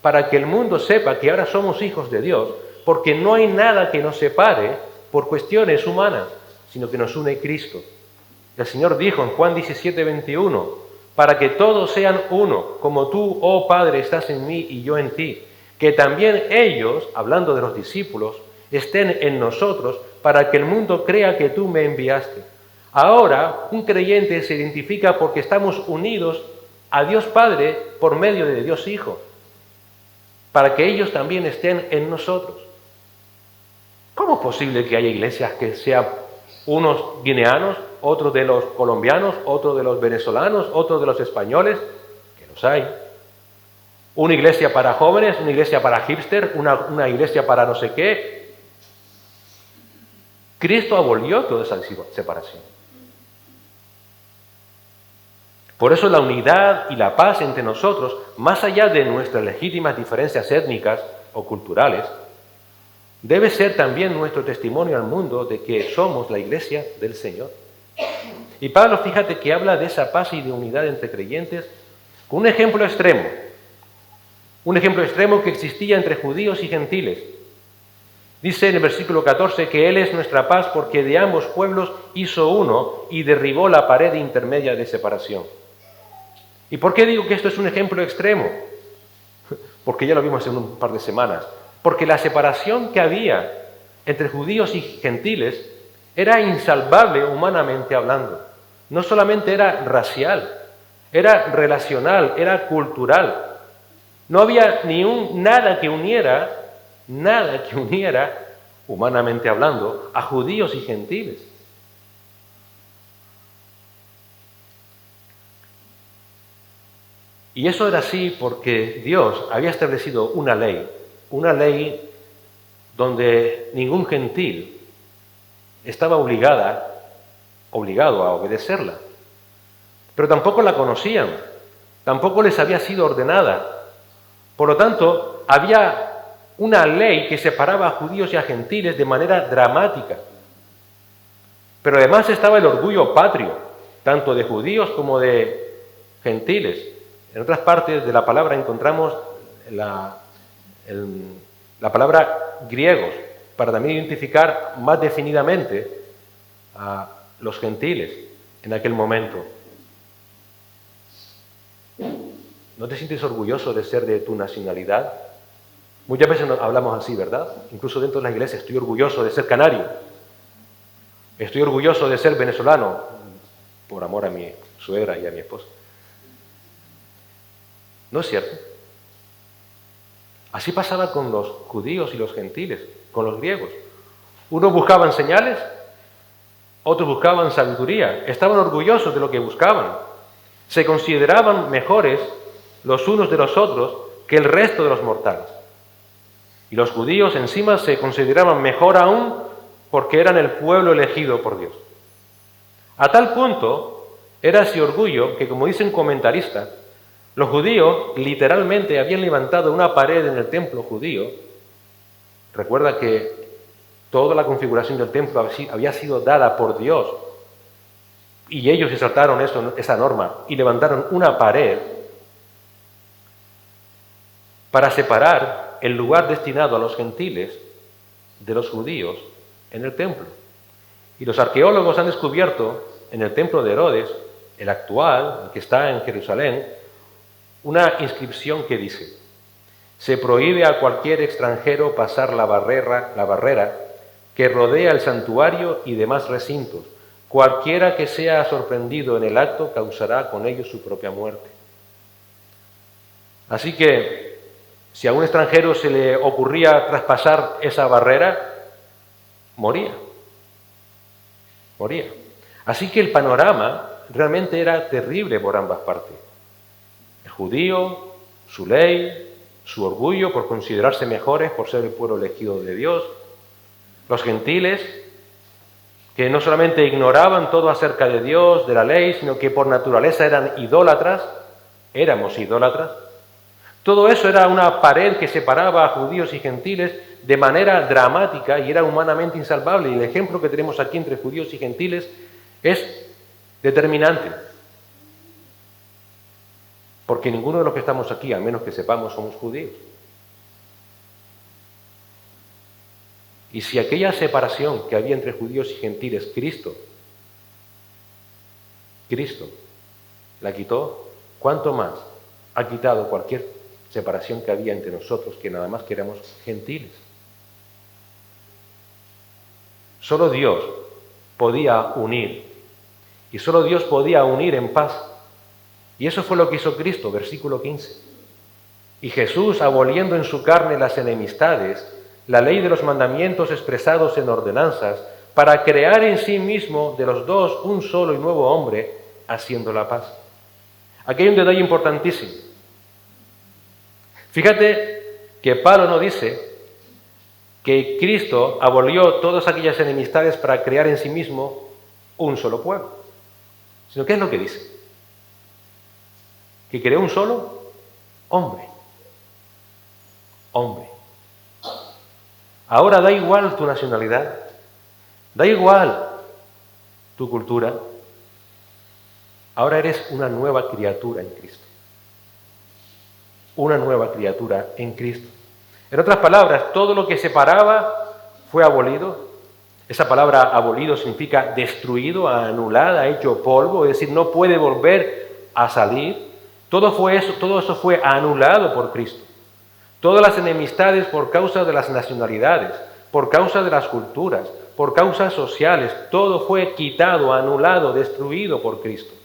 para que el mundo sepa que ahora somos hijos de Dios, porque no hay nada que nos separe por cuestiones humanas, sino que nos une Cristo. El Señor dijo en Juan 17:21, para que todos sean uno, como tú, oh Padre, estás en mí y yo en ti, que también ellos, hablando de los discípulos, estén en nosotros, para que el mundo crea que tú me enviaste. Ahora, un creyente se identifica porque estamos unidos a Dios Padre por medio de Dios Hijo, para que ellos también estén en nosotros. ¿Cómo es posible que haya iglesias que sean unos guineanos, otros de los colombianos, otros de los venezolanos, otros de los españoles? Que los hay. Una iglesia para jóvenes, una iglesia para hipster, una iglesia para no sé qué. Cristo abolió toda esa separación. Por eso la unidad y la paz entre nosotros, más allá de nuestras legítimas diferencias étnicas o culturales, debe ser también nuestro testimonio al mundo de que somos la iglesia del Señor. Y Pablo, fíjate que habla de esa paz y de unidad entre creyentes con un ejemplo extremo. Un ejemplo extremo que existía entre judíos y gentiles. Dice en el versículo 14 que Él es nuestra paz porque de ambos pueblos hizo uno y derribó la pared intermedia de separación. ¿Y por qué digo que esto es un ejemplo extremo? Porque ya lo vimos en un par de semanas. Porque la separación que había entre judíos y gentiles era insalvable humanamente hablando. No solamente era racial, era relacional, era cultural. No había nada que uniera, humanamente hablando, a judíos y gentiles. Y eso era así porque Dios había establecido una ley donde ningún gentil estaba obligado a obedecerla. Pero tampoco la conocían, tampoco les había sido ordenada. Por lo tanto, había una ley que separaba a judíos y a gentiles de manera dramática. Pero además estaba el orgullo patrio, tanto de judíos como de gentiles. En otras partes de la palabra encontramos la palabra griegos, para también identificar más definidamente a los gentiles en aquel momento. ¿No te sientes orgulloso de ser de tu nacionalidad? Muchas veces hablamos así, ¿verdad? Incluso dentro de la iglesia, estoy orgulloso de ser canario. Estoy orgulloso de ser venezolano, por amor a mi suegra y a mi esposa. ¿No es cierto? Así pasaba con los judíos y los gentiles, con los griegos. Unos buscaban señales, otros buscaban sabiduría. Estaban orgullosos de lo que buscaban. Se consideraban mejores los unos de los otros que el resto de los mortales. Y los judíos encima se consideraban mejor aún porque eran el pueblo elegido por Dios. A tal punto era ese orgullo que, como dicen comentaristas, los judíos literalmente habían levantado una pared en el templo judío. Recuerda que toda la configuración del templo había sido dada por Dios y ellos se saltaron esa norma y levantaron una pared para separar el lugar destinado a los gentiles de los judíos en el templo. Y los arqueólogos han descubierto en el templo de Herodes, el actual, el que está en Jerusalén, una inscripción que dice: se prohíbe a cualquier extranjero pasar la barrera que rodea el santuario y demás recintos. Cualquiera que sea sorprendido en el acto causará con ello su propia muerte. Así que, si a un extranjero se le ocurría traspasar esa barrera, moría. Así que el panorama realmente era terrible por ambas partes. El judío, su ley, su orgullo por considerarse mejores, por ser el pueblo elegido de Dios. Los gentiles, que no solamente ignoraban todo acerca de Dios, de la ley, sino que por naturaleza eran idólatras, éramos idólatras. Todo eso era una pared que separaba a judíos y gentiles de manera dramática y era humanamente insalvable. Y el ejemplo que tenemos aquí entre judíos y gentiles es determinante. Porque ninguno de los que estamos aquí, a menos que sepamos, somos judíos. Y si aquella separación que había entre judíos y gentiles, Cristo la quitó, ¿cuánto más ha quitado cualquier separación que había entre nosotros, que nada más que éramos gentiles? Solo Dios podía unir, y solo Dios podía unir en paz. Y eso fue lo que hizo Cristo, versículo 15. Y Jesús, aboliendo en su carne las enemistades, la ley de los mandamientos expresados en ordenanzas, para crear en sí mismo de los dos un solo y nuevo hombre, haciendo la paz. Aquí hay un detalle importantísimo. Fíjate que Pablo no dice que Cristo abolió todas aquellas enemistades para crear en sí mismo un solo pueblo, sino ¿qué es lo que dice? Que creó un solo hombre. Ahora da igual tu nacionalidad, da igual tu cultura, Ahora eres una nueva criatura en Cristo. Una nueva criatura en Cristo. En otras palabras, todo lo que separaba fue abolido. Esa palabra abolido significa destruido, anulada, hecho polvo, es decir, no puede volver a salir. Todo eso fue anulado por Cristo. Todas las enemistades por causa de las nacionalidades, por causa de las culturas, por causas sociales, todo fue quitado, anulado, destruido por Cristo.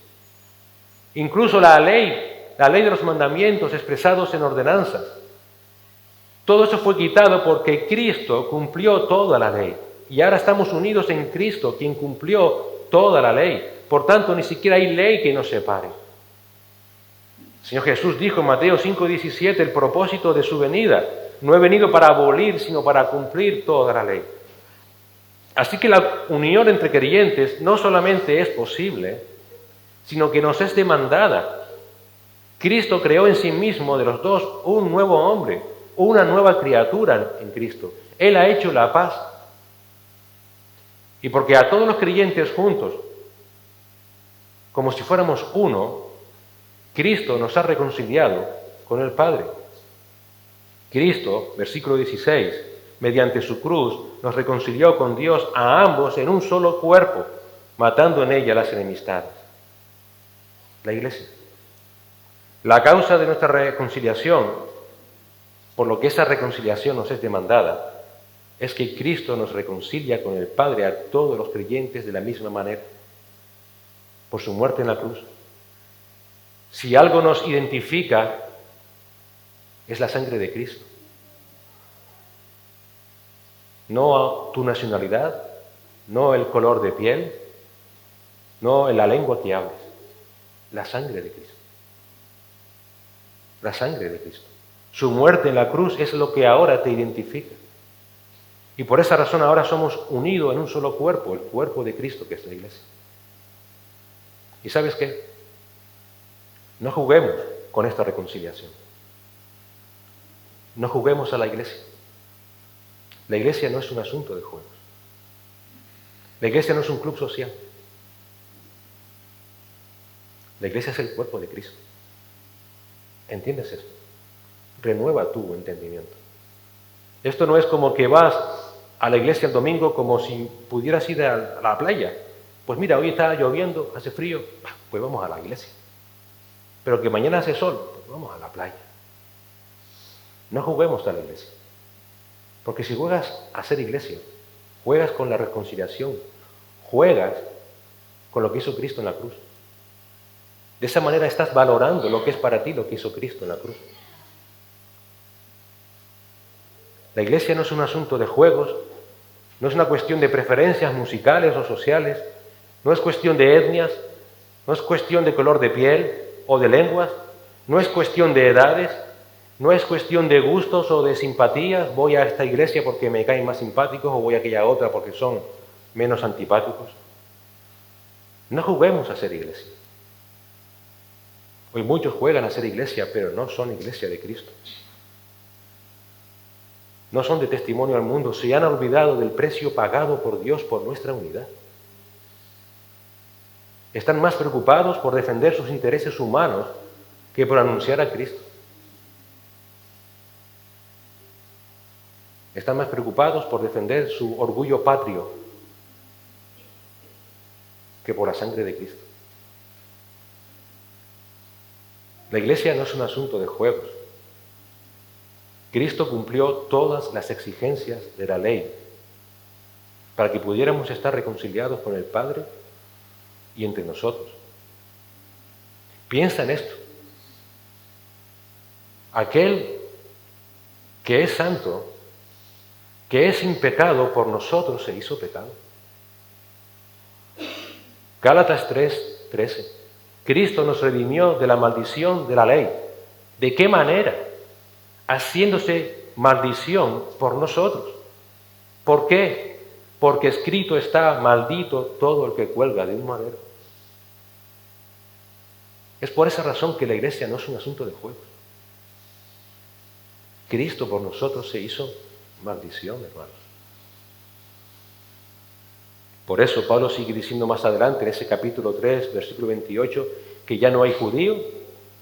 Incluso la ley de los mandamientos expresados en ordenanzas, todo eso fue quitado porque Cristo cumplió toda la ley. Y ahora estamos unidos en Cristo, quien cumplió toda la ley. Por tanto, ni siquiera hay ley que nos separe. El Señor Jesús dijo en Mateo 5:17 el propósito de su venida. No he venido para abolir, sino para cumplir toda la ley. Así que la unión entre creyentes no solamente es posible, sino que nos es demandada. Cristo creó en sí mismo de los dos un nuevo hombre, una nueva criatura en Cristo. Él ha hecho la paz. Y porque a todos los creyentes juntos, como si fuéramos uno, Cristo nos ha reconciliado con el Padre. Cristo, versículo 16, mediante su cruz, nos reconcilió con Dios a ambos en un solo cuerpo, matando en ella las enemistades. La Iglesia. La causa de nuestra reconciliación, por lo que esa reconciliación nos es demandada, es que Cristo nos reconcilia con el Padre a todos los creyentes de la misma manera, por su muerte en la cruz. Si algo nos identifica, es la sangre de Cristo. No tu nacionalidad, no el color de piel, no la lengua que hables, la sangre de Cristo. La sangre de Cristo. Su muerte en la cruz es lo que ahora te identifica. Y por esa razón ahora somos unidos en un solo cuerpo, el cuerpo de Cristo que es la Iglesia. ¿Y sabes qué? No juguemos con esta reconciliación. No juguemos a la Iglesia. La Iglesia no es un asunto de juegos. La Iglesia no es un club social. La Iglesia es el cuerpo de Cristo. ¿Entiendes esto? Renueva tu entendimiento. Esto no es como que vas a la iglesia el domingo como si pudieras ir a la playa. Pues mira, hoy está lloviendo, hace frío, pues vamos a la iglesia. Pero que mañana hace sol, pues vamos a la playa. No juguemos a la iglesia. Porque si juegas a ser iglesia, juegas con la reconciliación, juegas con lo que hizo Cristo en la cruz. De esa manera estás valorando lo que es para ti lo que hizo Cristo en la cruz. La iglesia no es un asunto de juegos, no es una cuestión de preferencias musicales o sociales, no es cuestión de etnias, no es cuestión de color de piel o de lenguas, no es cuestión de edades, no es cuestión de gustos o de simpatías, voy a esta iglesia porque me caen más simpáticos o voy a aquella otra porque son menos antipáticos. No juguemos a ser iglesia. Hoy muchos juegan a ser iglesia, pero no son iglesia de Cristo. No son de testimonio al mundo, se han olvidado del precio pagado por Dios por nuestra unidad. Están más preocupados por defender sus intereses humanos que por anunciar a Cristo. Están más preocupados por defender su orgullo patrio que por la sangre de Cristo. La iglesia no es un asunto de juegos. Cristo cumplió todas las exigencias de la ley para que pudiéramos estar reconciliados con el Padre y entre nosotros. Piensa en esto. Aquel que es santo, que es sin pecado, por nosotros se hizo pecado. Gálatas 3:13. Cristo nos redimió de la maldición de la ley. ¿De qué manera? Haciéndose maldición por nosotros. ¿Por qué? Porque escrito está: maldito todo el que cuelga de un madero. Es por esa razón que la iglesia no es un asunto de juegos. Cristo por nosotros se hizo maldición, hermanos. Por eso Pablo sigue diciendo más adelante en ese capítulo 3, versículo 28, que ya no hay judío,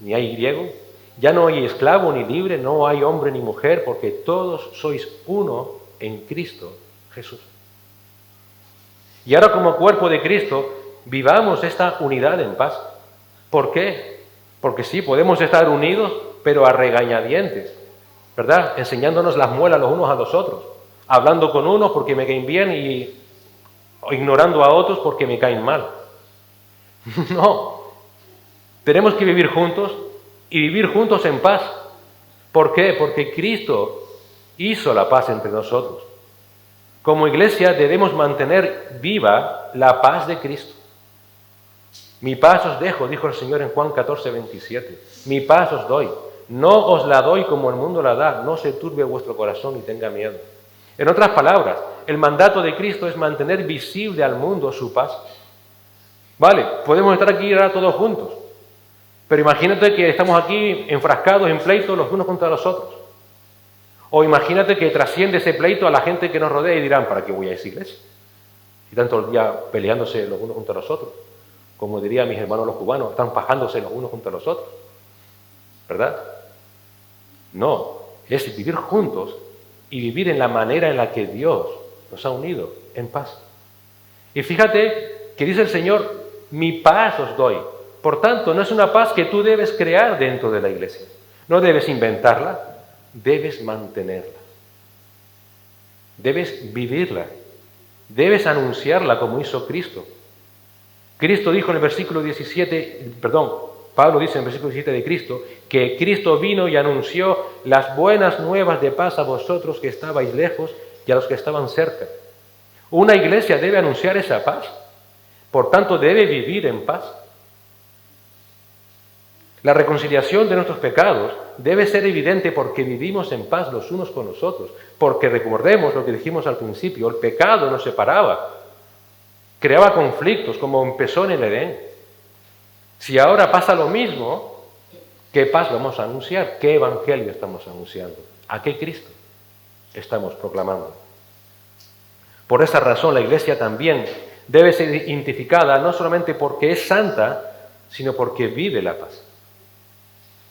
ni hay griego, ya no hay esclavo ni libre, no hay hombre ni mujer, porque todos sois uno en Cristo Jesús. Y ahora como cuerpo de Cristo, vivamos esta unidad en paz. ¿Por qué? Porque sí, podemos estar unidos, pero a regañadientes, ¿verdad? Enseñándonos las muelas los unos a los otros, hablando con unos porque me caen bien y ignorando a otros porque me caen mal. No, tenemos que vivir juntos y vivir juntos en paz. ¿Por qué? Porque Cristo hizo la paz entre nosotros. Como iglesia debemos mantener viva la paz de Cristo. Mi paz os dejo, dijo el Señor en Juan 14, 27. Mi paz os doy. No os la doy como el mundo la da. No se turbe vuestro corazón y tenga miedo. En otras palabras, el mandato de Cristo es mantener visible al mundo su paz. Vale, podemos estar aquí ahora todos juntos, pero imagínate que estamos aquí enfrascados en pleitos los unos contra los otros. O imagínate que trasciende ese pleito a la gente que nos rodea y dirán, ¿para qué voy a esa iglesia? Y tanto el día peleándose los unos contra los otros. Como dirían mis hermanos los cubanos, están fajándose los unos contra los otros. ¿Verdad? No, es vivir juntos y vivir en la manera en la que Dios nos ha unido, en paz. Y fíjate que dice el Señor, mi paz os doy. Por tanto, no es una paz que tú debes crear dentro de la iglesia. No debes inventarla, debes mantenerla. Debes vivirla. Debes anunciarla como hizo Cristo. Cristo dijo en el versículo 17, Pablo dice en el versículo 17 de Cristo, que Cristo vino y anunció las buenas nuevas de paz a vosotros que estabais lejos y a los que estaban cerca. Una iglesia debe anunciar esa paz. Por tanto, debe vivir en paz. La reconciliación de nuestros pecados debe ser evidente porque vivimos en paz los unos con los otros. Porque recordemos lo que dijimos al principio, el pecado nos separaba, creaba conflictos como empezó en el Edén. Si ahora pasa lo mismo, ¿qué paz vamos a anunciar? ¿Qué evangelio estamos anunciando? ¿A qué Cristo estamos proclamando? Por esa razón la iglesia también debe ser identificada no solamente porque es santa, sino porque vive la paz.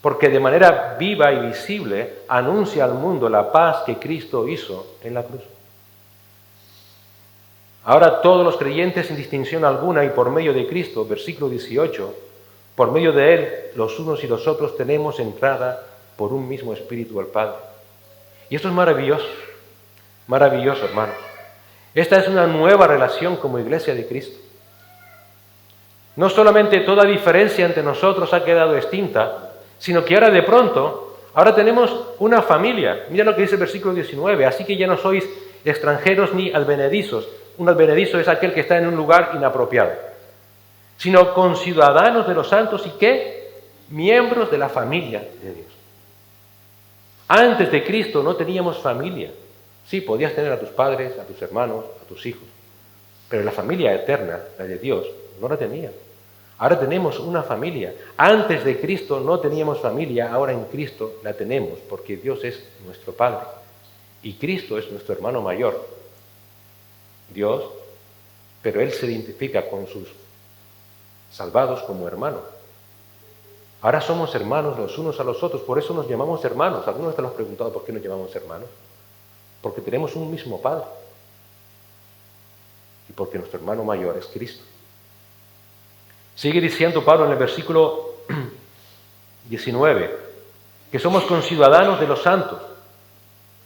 Porque de manera viva y visible anuncia al mundo la paz que Cristo hizo en la cruz. Ahora todos los creyentes sin distinción alguna y por medio de Cristo, versículo 18, por medio de Él, los unos y los otros tenemos entrada por un mismo Espíritu al Padre. Y esto es maravilloso, maravilloso, hermanos. Esta es una nueva relación como iglesia de Cristo. No solamente toda diferencia entre nosotros ha quedado extinta, sino que ahora de pronto, ahora tenemos una familia. Mira lo que dice el versículo 19, así que ya no sois extranjeros ni advenedizos. Un advenedizo es aquel que está en un lugar inapropiado, sino conciudadanos de los santos y ¿qué? Miembros de la familia de Dios. Antes de Cristo no teníamos familia. Sí, podías tener a tus padres, a tus hermanos, a tus hijos, pero la familia eterna, la de Dios, no la tenía. Ahora tenemos una familia. Antes de Cristo no teníamos familia, ahora en Cristo la tenemos, porque Dios es nuestro Padre y Cristo es nuestro hermano mayor. Dios, pero Él se identifica con sus salvados como hermanos. Ahora somos hermanos los unos a los otros, por eso nos llamamos hermanos. Algunos te lo han preguntado por qué nos llamamos hermanos. Porque tenemos un mismo Padre y porque nuestro hermano mayor es Cristo. Sigue diciendo Pablo en el versículo 19 que somos conciudadanos de los santos,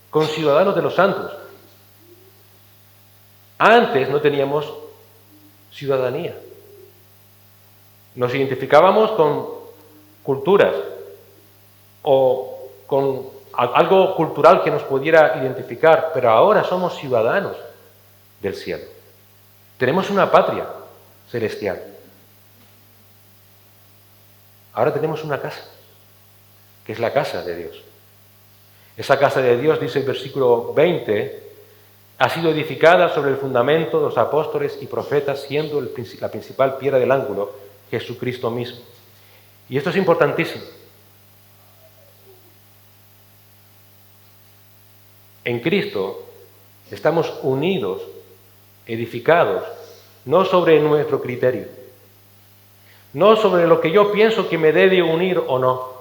conciudadanos de los santos. Antes no teníamos ciudadanía. Nos identificábamos con culturas o con algo cultural que nos pudiera identificar, pero ahora somos ciudadanos del cielo. Tenemos una patria celestial. Ahora tenemos una casa, que es la casa de Dios. Esa casa de Dios, dice el versículo 20, ha sido edificada sobre el fundamento de los apóstoles y profetas, siendo la principal piedra del ángulo, Jesucristo mismo. Y esto es importantísimo. En Cristo estamos unidos, edificados no sobre nuestro criterio, no sobre lo que yo pienso que me debe unir o no.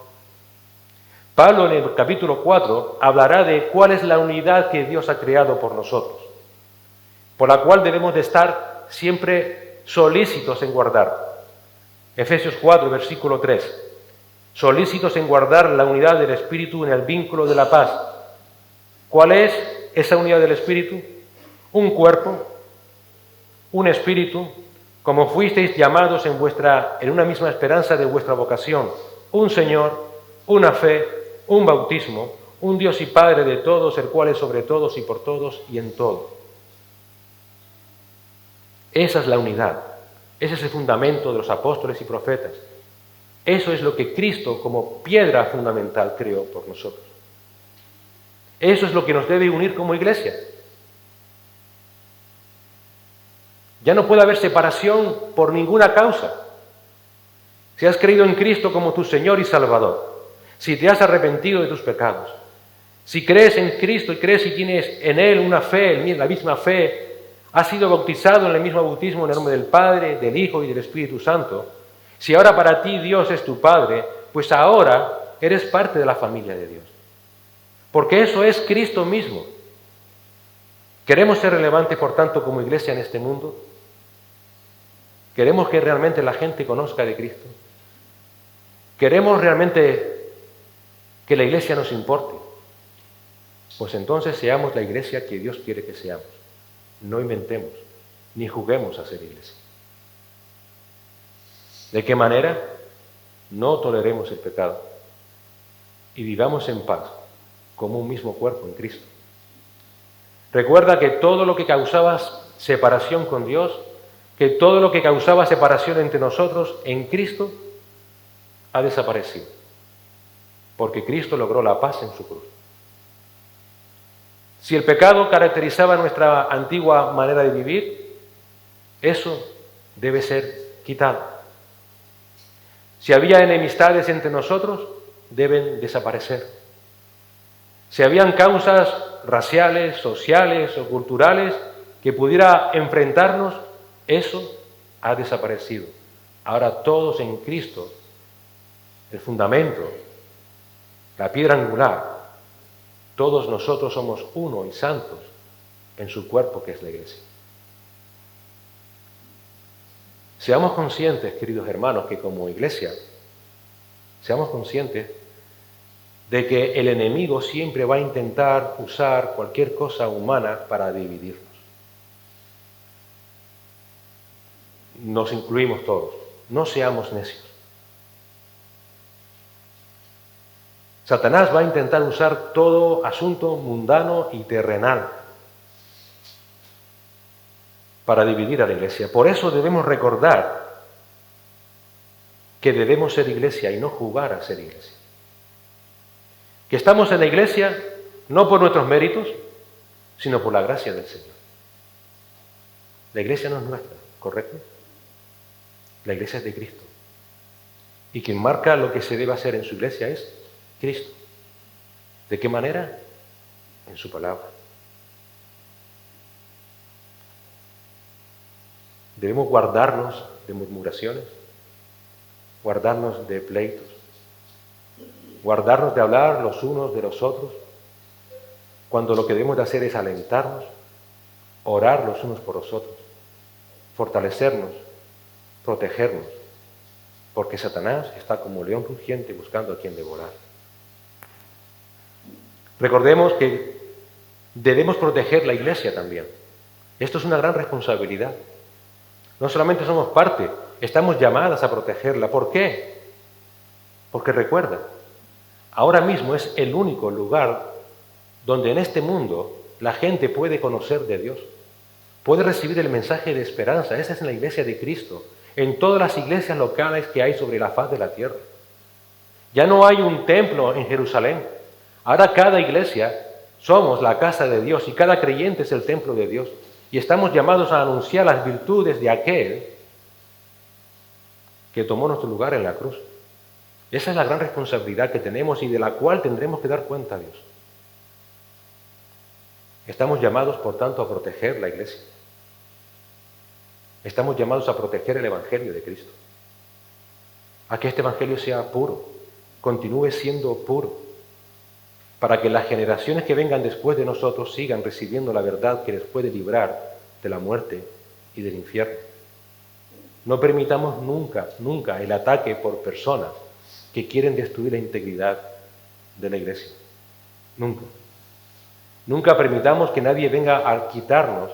Pablo en el capítulo 4 hablará de cuál es la unidad que Dios ha creado por nosotros, por la cual debemos de estar siempre solícitos en guardar. Efesios 4, versículo 3. Solícitos en guardar la unidad del Espíritu en el vínculo de la paz. ¿Cuál es esa unidad del Espíritu? Un cuerpo, un espíritu, como fuisteis llamados en una misma esperanza de vuestra vocación, un Señor, una fe, un bautismo, un Dios y Padre de todos, el cual es sobre todos y por todos y en todo. Esa es la unidad, ese es el fundamento de los apóstoles y profetas. Eso es lo que Cristo como piedra fundamental creó por nosotros. Eso es lo que nos debe unir como iglesia. Ya no puede haber separación por ninguna causa. Si has creído en Cristo como tu Señor y Salvador, si te has arrepentido de tus pecados, si crees en Cristo y crees y tienes en Él una fe, la misma fe, has sido bautizado en el mismo bautismo en el nombre del Padre, del Hijo y del Espíritu Santo, si ahora para ti Dios es tu Padre, pues ahora eres parte de la familia de Dios. Porque eso es Cristo mismo. ¿Queremos ser relevantes, por tanto, como iglesia en este mundo? ¿Queremos que realmente la gente conozca de Cristo? ¿Queremos realmente que la iglesia nos importe? Pues entonces seamos la iglesia que Dios quiere que seamos. No inventemos, ni juguemos a ser iglesia. ¿De qué manera? No toleremos el pecado y vivamos en paz como un mismo cuerpo en Cristo. Recuerda que todo lo que causaba separación con Dios, que todo lo que causaba separación entre nosotros en Cristo ha desaparecido, porque Cristo logró la paz en su cruz. Si el pecado caracterizaba nuestra antigua manera de vivir, eso debe ser quitado. Si había enemistades entre nosotros, deben desaparecer. Si habían causas raciales, sociales o culturales que pudiera enfrentarnos, eso ha desaparecido. Ahora todos en Cristo, el fundamento, la piedra angular, todos nosotros somos uno y santos en su cuerpo que es la iglesia. Seamos conscientes, queridos hermanos, que como iglesia, seamos conscientes de que el enemigo siempre va a intentar usar cualquier cosa humana para dividirnos. Nos incluimos todos, no seamos necios. Satanás va a intentar usar todo asunto mundano y terrenal para dividir a la iglesia. Por eso debemos recordar que debemos ser iglesia y no jugar a ser iglesia. Que estamos en la iglesia no por nuestros méritos, sino por la gracia del Señor. La iglesia no es nuestra, ¿correcto? La iglesia es de Cristo. Y quien marca lo que se debe hacer en su iglesia es Cristo. ¿De qué manera? En su palabra. Debemos guardarnos de murmuraciones, guardarnos de pleitos, guardarnos de hablar los unos de los otros, cuando lo que debemos de hacer es alentarnos, orar los unos por los otros, fortalecernos, protegernos, porque Satanás está como león rugiente buscando a quien devorar. Recordemos que debemos proteger la iglesia también. Esto es una gran responsabilidad. No solamente somos parte, estamos llamadas a protegerla. ¿Por qué? Porque recuerda, ahora mismo es el único lugar donde en este mundo la gente puede conocer de Dios, puede recibir el mensaje de esperanza. Esa es la iglesia de Cristo, en todas las iglesias locales que hay sobre la faz de la tierra. Ya no hay un templo en Jerusalén. Ahora cada iglesia somos la casa de Dios y cada creyente es el templo de Dios. Y estamos llamados a anunciar las virtudes de aquel que tomó nuestro lugar en la cruz. Esa es la gran responsabilidad que tenemos y de la cual tendremos que dar cuenta a Dios. Estamos llamados, por tanto, a proteger la iglesia. Estamos llamados a proteger el Evangelio de Cristo, a que este Evangelio sea puro, continúe siendo puro, para que las generaciones que vengan después de nosotros sigan recibiendo la verdad que les puede librar de la muerte y del infierno. No permitamos nunca, nunca el ataque por personas que quieren destruir la integridad de la Iglesia. Nunca. Nunca permitamos que nadie venga a quitarnos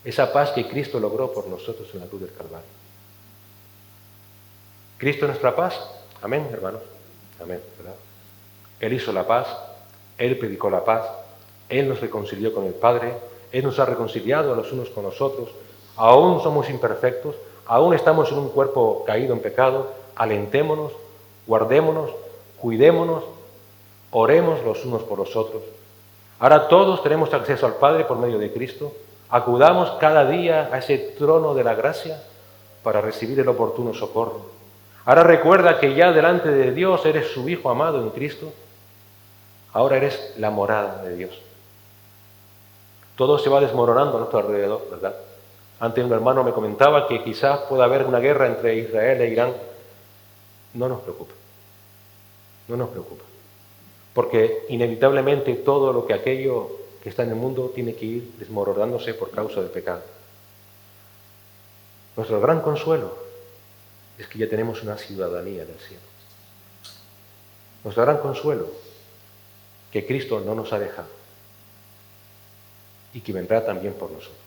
esa paz que Cristo logró por nosotros en la cruz del Calvario. Cristo es nuestra paz. Amén, hermanos. Amén, ¿verdad? Él hizo la paz, Él predicó la paz, Él nos reconcilió con el Padre, Él nos ha reconciliado a los unos con los otros. Aún somos imperfectos, aún estamos en un cuerpo caído en pecado. Alentémonos, guardémonos, cuidémonos, oremos los unos por los otros. Ahora todos tenemos acceso al Padre por medio de Cristo. Acudamos cada día a ese trono de la gracia para recibir el oportuno socorro. Ahora recuerda que ya delante de Dios eres su Hijo amado en Cristo. Ahora eres la morada de Dios. Todo se va desmoronando a nuestro alrededor, ¿verdad? Antes un hermano me comentaba que quizás pueda haber una guerra entre Israel e Irán. No nos preocupa. No nos preocupa. Porque inevitablemente todo lo que aquello que está en el mundo tiene que ir desmoronándose por causa del pecado. Nuestro gran consuelo es que ya tenemos una ciudadanía del cielo. Nuestro gran consuelo, que Cristo no nos ha dejado y que vendrá también por nosotros.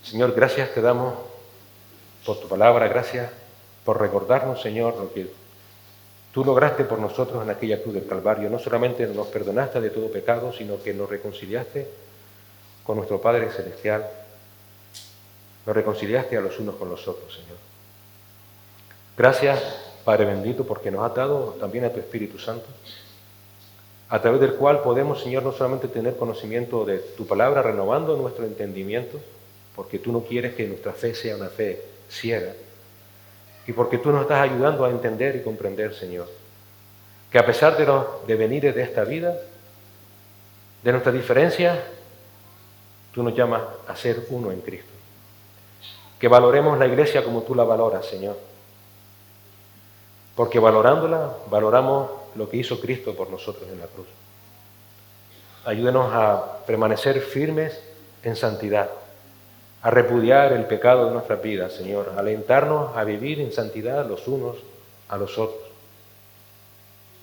Señor, gracias te damos por tu palabra, gracias por recordarnos, Señor, lo que tú lograste por nosotros en aquella cruz del Calvario. No solamente nos perdonaste de todo pecado, sino que nos reconciliaste con nuestro Padre Celestial. Nos reconciliaste a los unos con los otros, Señor. Gracias, Padre bendito, porque nos has dado también a tu Espíritu Santo, a través del cual podemos, Señor, no solamente tener conocimiento de tu palabra, renovando nuestro entendimiento, porque tú no quieres que nuestra fe sea una fe ciega, y porque tú nos estás ayudando a entender y comprender, Señor, que a pesar de los devenires de esta vida, de nuestras diferencias, tú nos llamas a ser uno en Cristo. Que valoremos la Iglesia como tú la valoras, Señor, porque valorándola, valoramos lo que hizo Cristo por nosotros en la cruz. Ayúdenos a permanecer firmes en santidad, a repudiar el pecado de nuestras vidas, Señor, a alentarnos a vivir en santidad los unos a los otros.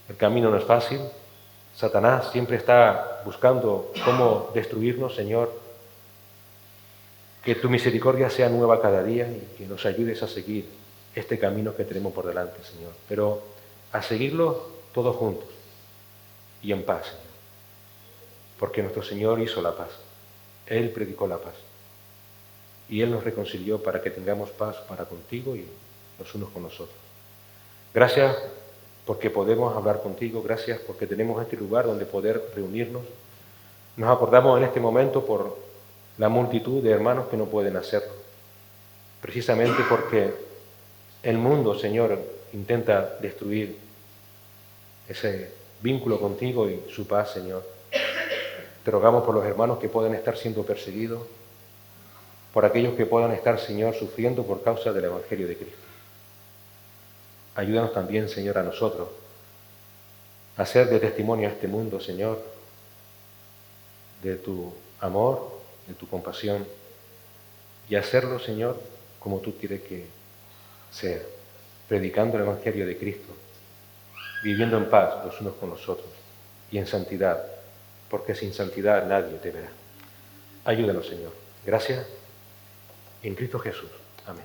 El camino no es fácil, Satanás siempre está buscando cómo destruirnos, Señor. Que tu misericordia sea nueva cada día y que nos ayudes a seguir este camino que tenemos por delante, Señor. Pero a seguirlo todos juntos y en paz, Señor. Porque nuestro Señor hizo la paz. Él predicó la paz. Y Él nos reconcilió para que tengamos paz para contigo y los unos con nosotros. Gracias porque podemos hablar contigo. Gracias porque tenemos este lugar donde poder reunirnos. Nos acordamos en este momento por la multitud de hermanos que no pueden hacerlo. Precisamente porque el mundo, Señor, intenta destruir ese vínculo contigo y su paz, Señor. Te rogamos por los hermanos que puedan estar siendo perseguidos, por aquellos que puedan estar, Señor, sufriendo por causa del Evangelio de Cristo. Ayúdanos también, Señor, a nosotros a ser de testimonio a este mundo, Señor, de tu amor, de tu compasión, y hacerlo, Señor, como tú quieres que sea, predicando el Evangelio de Cristo, viviendo en paz los unos con los otros y en santidad, porque sin santidad nadie te verá. Ayúdanos, Señor. Gracias. En Cristo Jesús. Amén.